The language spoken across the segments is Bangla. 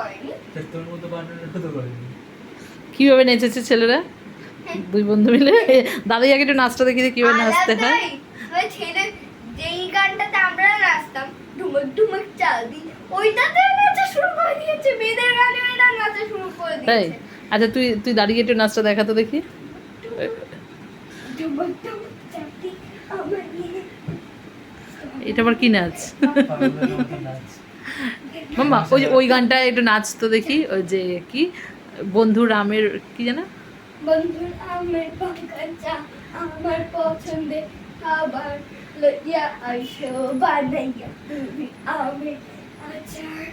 হয়নি। তোর মতো বানানো তো করেনি। কিভাবে নেচেছে ছেলেরা দুই বন্ধু মিলে। দাদাই আগে একটু নাচটা দেখি যে কিভাবে নাচতে হয়। আলাদাই। ওই ছেলে যেই গানটাতে আমরা নাচতাম ঢুমক ঢুমক চাঁদি, ওইটাতে নাচা শুরু করে দিয়েছে। মেয়েদের গানে এরা নাচা শুরু করে তাই দিয়েছে। আচ্ছা তুই দাঁড়িয়ে একটু নাচটা দেখাতো দেখি। ঢুমক ঢুমক চাঁদি আমার নিয়ে। এটা আবার কি নাচ? পাগলের মতো নাচ। মাম্মা ওই গানটা একটু নাচতো দেখি, ওই যে কি বন্ধু রামের কি জানা, বন্ধু আমার পঙ্কজা আমার পছন্দের খাবার লইয়া আইসো বানাইয়া তুমি আমি আচার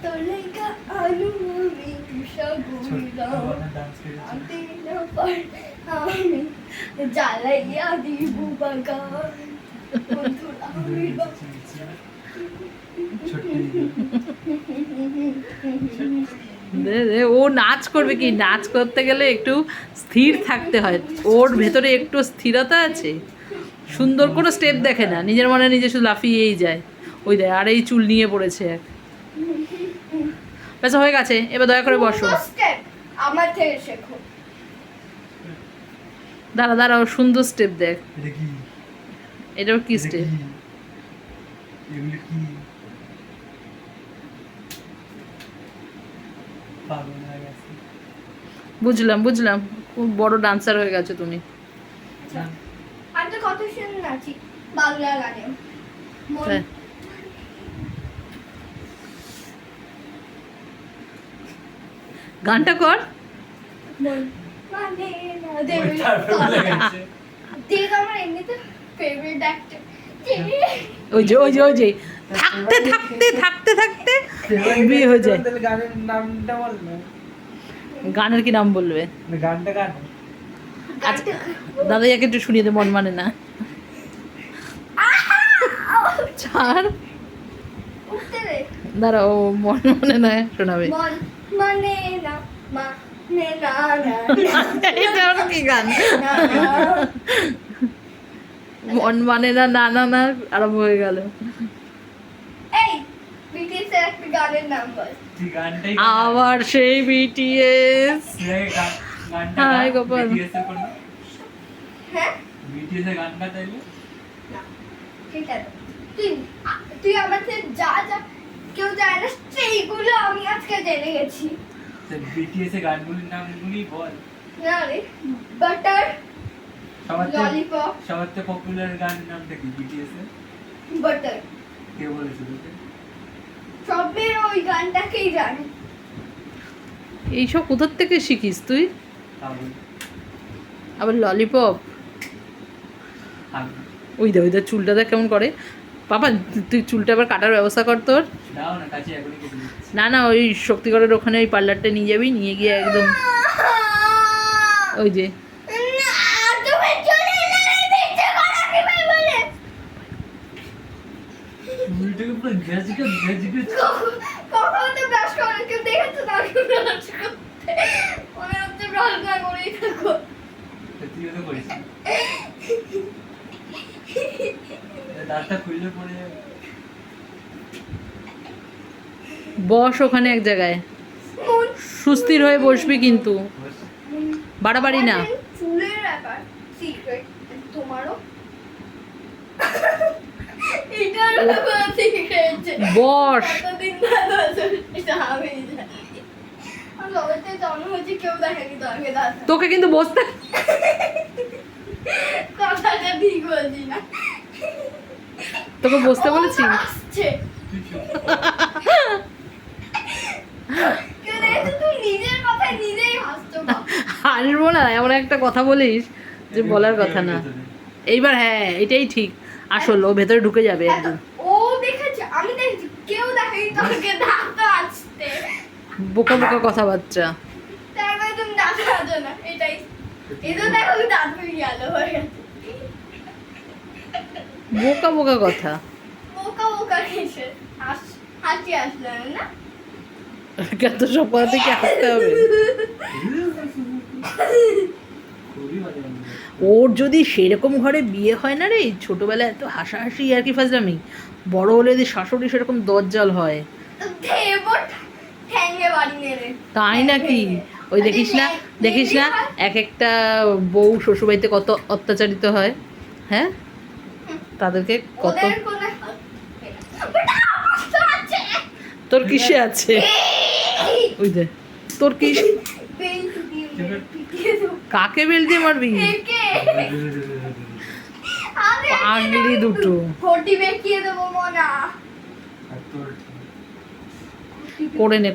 তোর লেগা আলু আমি সগুলাম ডান্স করেছে। আমি না পার আমি জ্বালাইয়া দিব বাগান বন্ধু আমি দে দে, ও নাচ করবে কি? নাচ করতে গেলে একটু স্থির থাকতে হয়, ওর ভেতরে একটু স্থিরতা আছে। সুন্দর কোনো স্টেপ দেখে না, নিজের মনে নিজে শুধু লাফিয়েই যায়। ওই দেয়, আর এই চুল নিয়ে পড়েছে এক। ব্যাস হয়ে গেছে, এবার দয়া করে বসো। স্টেপ আমার থেকে শেখো। দাঁড়া দাঁড়া, ও সুন্দর স্টেপ দেখ। এটা কি? এটাও কি এটা স্টেপ? কি? এগুলো কি? পাগল হয়ে গেছে। বুঝলাম, খুব বড় ডান্সার হয়ে গেছো তুমি। আচ্ছা আর তো কত সুন্দর নাচি বাংলা গানে মন তাই। গানটা কর। মন মানে না ওইটার বলে গেছে। দেখ আমার এমনিতে ফেভারিট অ্যাক্টর ওই যে থাকতে বিয়ে হয়ে যায়। তাহলে গানের নামটা বল না। গানের কি নাম বলবে? গানটা গান। আচ্ছা দাদাইয়াকে একটু শুনিয়ে দে, মন মানে না। ছাড়, উঠতে দে দাঁড়া, ও মন মানে না শোনাবে। মন মানে না মানে না না এটা আবার কি গান? না না মন মানে না না না না আরম্ভ হয়ে গেল। এই বিটিএস এর একটা গানের নাম বল। তুই গানটাই আবার সেই বিটিএস। গানটা হাই গোপাল। বিটিএস এর কোন? হ্যাঁ বিটিএস এর গানটা তাইলে? না ঠিক আছে তুই আমার থেকে যা যা কেউ জানে না সেইগুলো আমি আজকে জেনে গেছি। বিটিএস এর গানগুলির নামগুলি বল। না রে বাটার ললিপপ সবার থেকে পপুলার গানের নামটা কি বিটিএস এর? বাটার কে বলেছে তোকে? সবের ওই গানটাকেই জানে। এইসব কোথার থেকে শিখিস তুই? পাগল। আবার ললিপপ। পাগল। ওই দে চুলটা দেখ কেমন করে। বাবা তুই চুলটা আবার কাটার ব্যবস্থা কর তোর। দাও না, কাছে এখনই কেটে দিচ্ছি। না ওই শক্তিগড়ের ওখানে ওই পার্লারটা নিয়ে যাবি, নিয়ে গিয়ে একদম ওই যে না, তুমি চলে এলে আমি বেঁচে করা কিভাবে বলে? চুলটাকে পুরো গেজগে কখন তো ব্রাশ করে কেউ দেখেছো তাকে ব্রাশ করতে? মনে হচ্ছে ব্রাশ না করেই থাকো। তুইও তো করিস না। দাঁতটা খুললে পড়ে যাবে। বস ওখানে এক জায়গায়, মন সুস্থির হয়ে বসবি কিন্তু বস। বাড়াবাড়ি না। আমার চুলের ব্যাপার সিক্রেট তোমারও এটার ব্যাপার সিক্রেট বস কতদিন ভালো আছে এটা আমি জানি। আর লবেতে জন্ম হয়েছে কেউ দেখেনি তোমাকে দাদা তোকে কিন্তু বসতে কথাটা ঠিক বলছি না। তোকে বসতে বলেছি। আসছে তুই চুপ। কেউ দেখেছো তুই নিজের কথায় নিজেই হাসছো বাবা। হাসবো না, এমন একটা কথা বলিস যে বলার কথা না। এইবার হ্যাঁ এটাই ঠিক, আসল ও ভেতরে ঢুকে যাবে একদম। ও দেখেছে আমি দেখেছি কেউ দেখেনি তোমাকে দাঁত আসতে। বোকা কথাবার্তা। তার মানে তুমি দাঁত আছো না এটাই। এই তো দেখো দাঁত হয়ে গেল হয়ে গেছে। বোকা কথা। বোকা বোকা হেসে হাসি আসলো না। কেন সব কথা থেকে হাসতে হবে? খুবই বাজে বন্ধু। ওর যদি সেরকম ঘরে বিয়ে হয় না রে, ছোটবেলায় এত হাসাহাসি আর কি ফাজলামি, বড় হলে যদি শাশুড়ি সেরকম দজ্জাল হয়। দেবটা ঠ্যাঙ্গে বাড়ি মেরে। তাই নাকি? ওই দেখিস না এক একটা বউ শ্বশুরবাড়িতে কত অত্যাচারিত হয়, হ্যাঁ তাদেরকে কত। ওদের কোনো ওটা আমার তো আছে। তোর কিসে আছে? ওই যে তোর কি, বেল্ট দিয়ে পিটিয়ে দেবো। কাকে বেল দিয়ে মারবি? একে। আরে পাগলি দুটো। ঘটি বেঁকিয়ে দেবো মোনা। আর তোর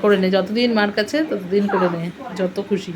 করে নে যতদিন মার কাছে ততদিন করে নে, যত খুশি।